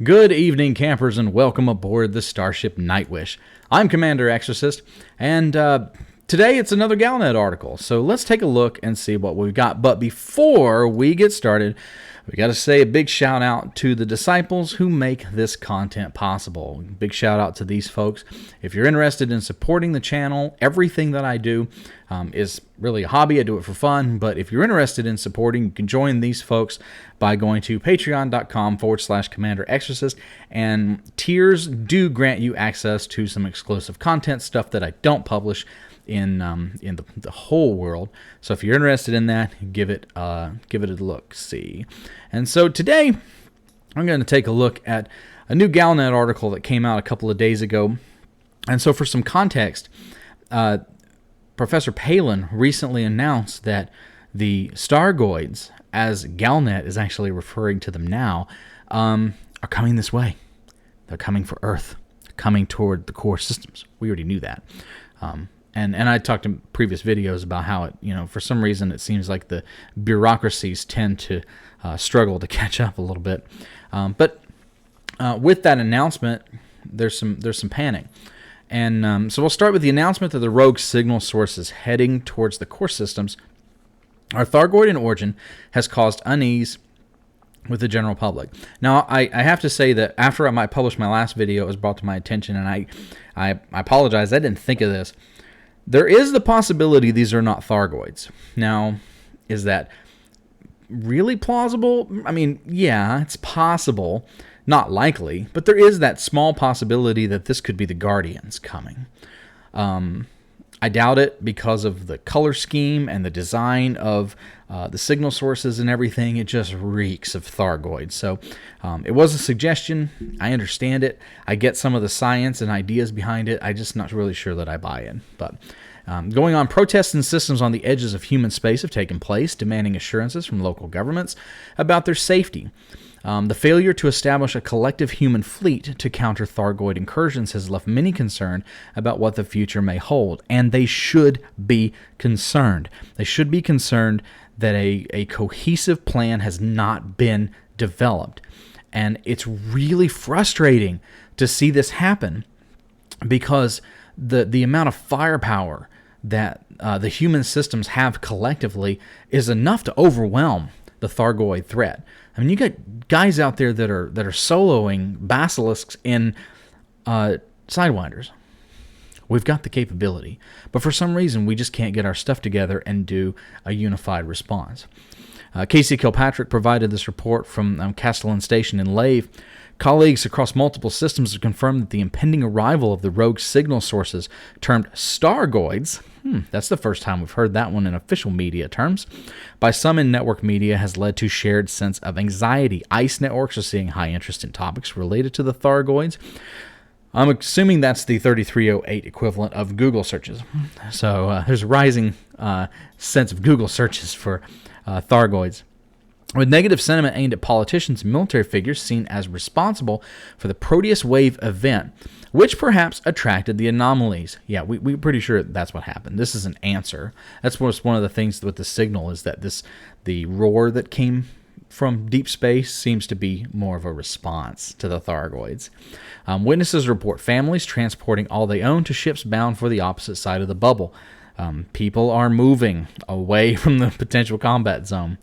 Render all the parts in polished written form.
Good evening, campers, and welcome aboard the Starship Nightwish. I'm Commander Exorcist, and today it's another Galnet article, so let's take a look and see what we've got. But before we get started, we got to say a big shout out to the disciples who make this content possible. Big shout out to these folks. If you're interested in supporting the channel, everything that I do is really a hobby. I do it for fun. But if you're interested in supporting, you can join these folks by going to patreon.com/Commander Exorcist. And tiers do grant you access to some exclusive content, stuff that I don't publish in the whole world. So if you're interested in that, give it a look. See. And so today I'm going to take a look at a new Galnet article that came out a couple of days ago. And so for some context, Professor Palin recently announced that the Stargoids, as Galnet is actually referring to them now, are coming this way. They're coming for Earth. They're coming toward the core systems. We already knew that. And I talked in previous videos about how for some reason it seems like the bureaucracies tend to struggle to catch up a little bit. But with that announcement, there's some panic. And so we'll start with the announcement that the rogue signal sources heading towards the core systems are Stargoid in origin has caused unease with the general public. Now, I have to say that after I published my last video, it was brought to my attention, and I apologize. I didn't think of this. There is the possibility these are not Stargoids. Now, is that really plausible? I mean, yeah, it's possible. Not likely, but there is that small possibility that this could be the Guardians coming. I doubt it because of the color scheme and the design of the signal sources and everything. It just reeks of Stargoid. So it was a suggestion. I understand it. I get some of the science and ideas behind it. I'm just not really sure that I buy in. But going on, protests and systems on the edges of human space have taken place, demanding assurances from local governments about their safety. The failure to establish a collective human fleet to counter Stargoid incursions has left many concerned about what the future may hold, and they should be concerned. They should be concerned that a cohesive plan has not been developed, and it's really frustrating to see this happen because the amount of firepower that the human systems have collectively is enough to overwhelm the Stargoid threat. I mean, you got guys out there that are soloing basilisks in Sidewinders. We've got the capability, but for some reason we just can't get our stuff together and do a unified response. Casey Kilpatrick provided this report from Castellan Station in Lave. Colleagues across multiple systems have confirmed that the impending arrival of the rogue signal sources, termed Stargoids, that's the first time we've heard that one in official media terms, by some in network media has led to shared sense of anxiety. ICE networks are seeing high interest in topics related to the Stargoids. I'm assuming that's the 3308 equivalent of Google searches. So there's a rising sense of Google searches for Stargoids, with negative sentiment aimed at politicians and military figures seen as responsible for the Proteus wave event, which perhaps attracted the anomalies. Yeah, we're pretty sure that's what happened. This is an answer. That's what's one of the things with the signal is that the roar that came from deep space seems to be more of a response to the Stargoids. Witnesses report families transporting all they own to ships bound for the opposite side of the bubble. People are moving away from the potential combat zone.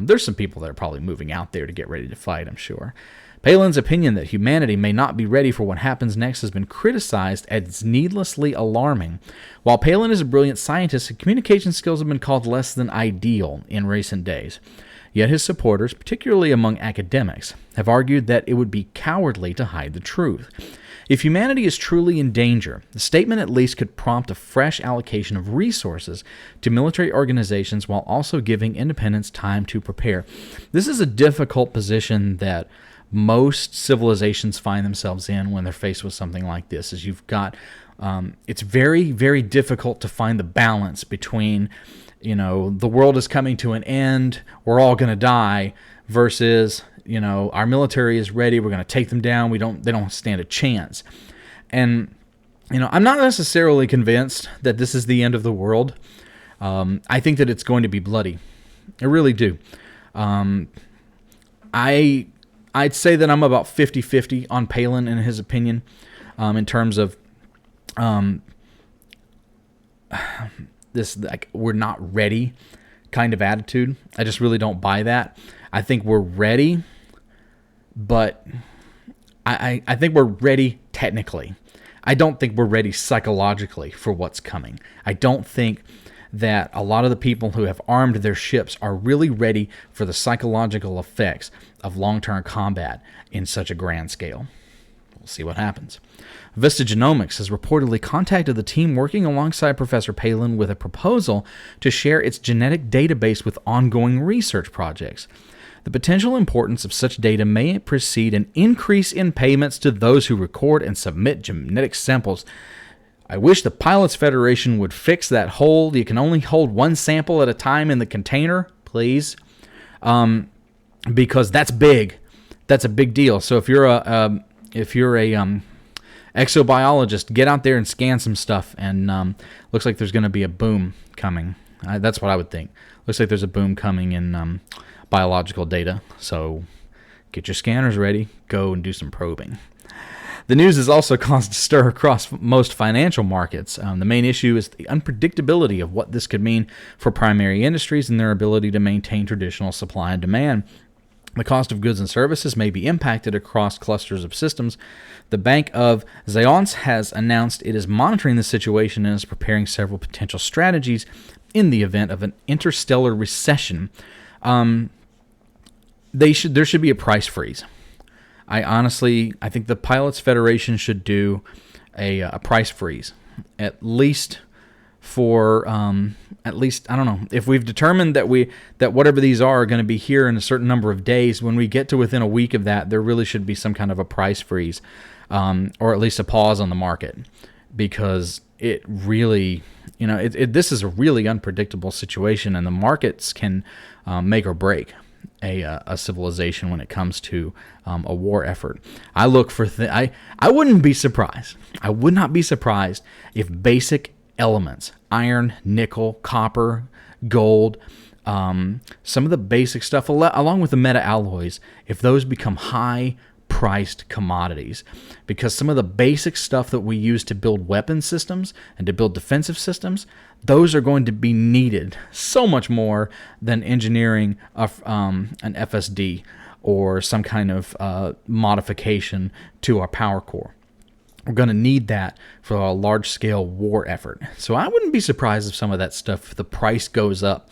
There's some people that are probably moving out there to get ready to fight, I'm sure. Palin's opinion that humanity may not be ready for what happens next has been criticized as needlessly alarming. While Palin is a brilliant scientist, his communication skills have been called less than ideal in recent days. Yet his supporters, particularly among academics, have argued that it would be cowardly to hide the truth. If humanity is truly in danger, the statement at least could prompt a fresh allocation of resources to military organizations while also giving independents time to prepare. This is a difficult position that most civilizations find themselves in when they're faced with something like this. Is you've got, it's very, very difficult to find the balance between, the world is coming to an end, we're all going to die, versus our military is ready, we're going to take them down, they don't stand a chance. And I'm not necessarily convinced that this is the end of the world. I think that it's going to be bloody. I really do. I I'd say that I'm about 50-50 on Palin and his opinion in terms of this, like, we're not ready kind of attitude. I just really don't buy that. I think we're ready, but I think we're ready technically. I don't think we're ready psychologically for what's coming. I don't think that a lot of the people who have armed their ships are really ready for the psychological effects of long-term combat in such a grand scale. We'll see what happens. Vista Genomics has reportedly contacted the team working alongside Professor Palin with a proposal to share its genetic database with ongoing research projects. The potential importance of such data may precede an increase in payments to those who record and submit genetic samples. I wish the Pilots Federation would fix that hole. You can only hold one sample at a time in the container, please, because that's big. That's a big deal. So if you're a exobiologist, get out there and scan some stuff. And looks like there's going to be a boom coming. That's what I would think. Looks like there's a boom coming in biological data. So get your scanners ready. Go and do some probing. The news has also caused a stir across most financial markets. The main issue is the unpredictability of what this could mean for primary industries and their ability to maintain traditional supply and demand. The cost of goods and services may be impacted across clusters of systems. The Bank of Zayance has announced it is monitoring the situation and is preparing several potential strategies in the event of an interstellar recession. There should be a price freeze. I think the Pilots Federation should do a price freeze, at least for I don't know, if we've determined that whatever these are going to be here in a certain number of days. When we get to within a week of that, there really should be some kind of a price freeze, or at least a pause on the market, because it really, this is a really unpredictable situation, and the markets can make or break a civilization when it comes to a war effort. I look for I wouldn't be surprised. I would not be surprised if basic elements, iron, nickel, copper, gold, some of the basic stuff, along with the meta-alloys, if those become high-priced commodities. Because some of the basic stuff that we use to build weapon systems and to build defensive systems, those are going to be needed so much more than engineering an FSD or some kind of modification to our power core. We're going to need that for a large-scale war effort. So I wouldn't be surprised if some of that stuff, the price goes up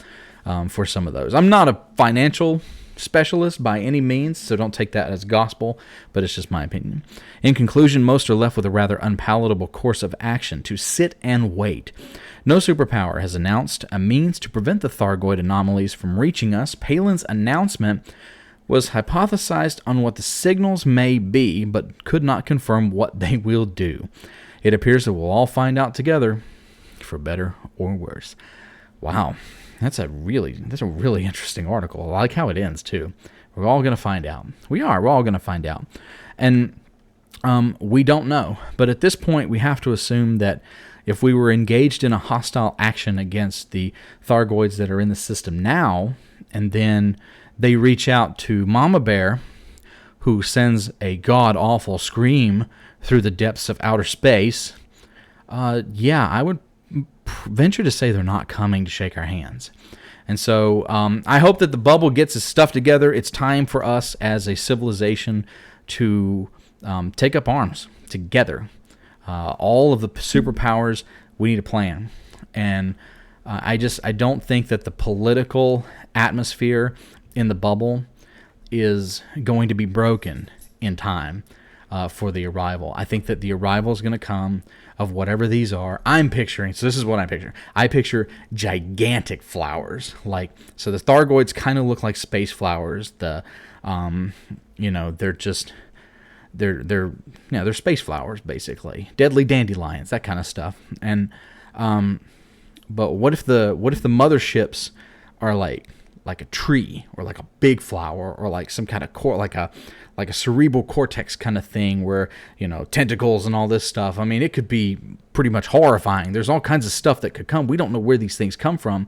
for some of those. I'm not a financial specialist by any means, so don't take that as gospel, but it's just my opinion. In conclusion, most are left with a rather unpalatable course of action: to sit and wait. No superpower has announced a means to prevent the Stargoid anomalies from reaching us. Palin's announcement was hypothesized on what the signals may be, but could not confirm what they will do. It appears that we'll all find out together, for better or worse. Wow, that's a really interesting article. I like how it ends too. We're all going to find out. We're all going to find out. And we don't know, but at this point we have to assume that if we were engaged in a hostile action against the Stargoids that are in the system now, and then they reach out to Mama Bear, who sends a god-awful scream through the depths of outer space, I would venture to say they're not coming to shake our hands. And so I hope that the bubble gets its stuff together. It's time for us as a civilization to take up arms together. All of the superpowers, we need a plan. And I don't think that the political atmosphere in the bubble is going to be broken in time for the arrival. I think that the arrival is going to come of whatever these are. I'm picturing, so this is what I'm picturing. I picture gigantic flowers. So the Stargoids kind of look like space flowers. They're space flowers, basically. Deadly dandelions, that kind of stuff. And but what if the motherships are like a tree, or like a big flower, or like some kind of like a cerebral cortex kind of thing, where tentacles and all this stuff? I mean, it could be pretty much horrifying. There's all kinds of stuff that could come. We don't know where these things come from,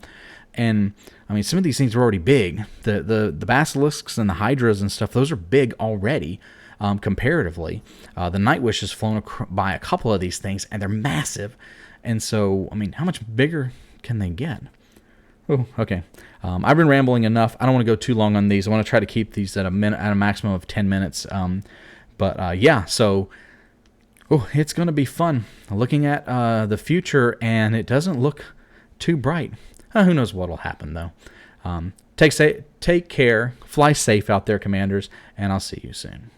And I mean, some of these things are already big. The basilisks and the hydras and stuff, those are big already, comparatively. The Nightwish has flown by a couple of these things, and they're massive. And so, I mean, how much bigger can they get? Oh, okay. I've been rambling enough. I don't want to go too long on these. I want to try to keep these at a maximum of 10 minutes. Yeah, so it's going to be fun looking at the future, and it doesn't look too bright. Who knows what will happen, though. Take care, fly safe out there, Commanders, and I'll see you soon.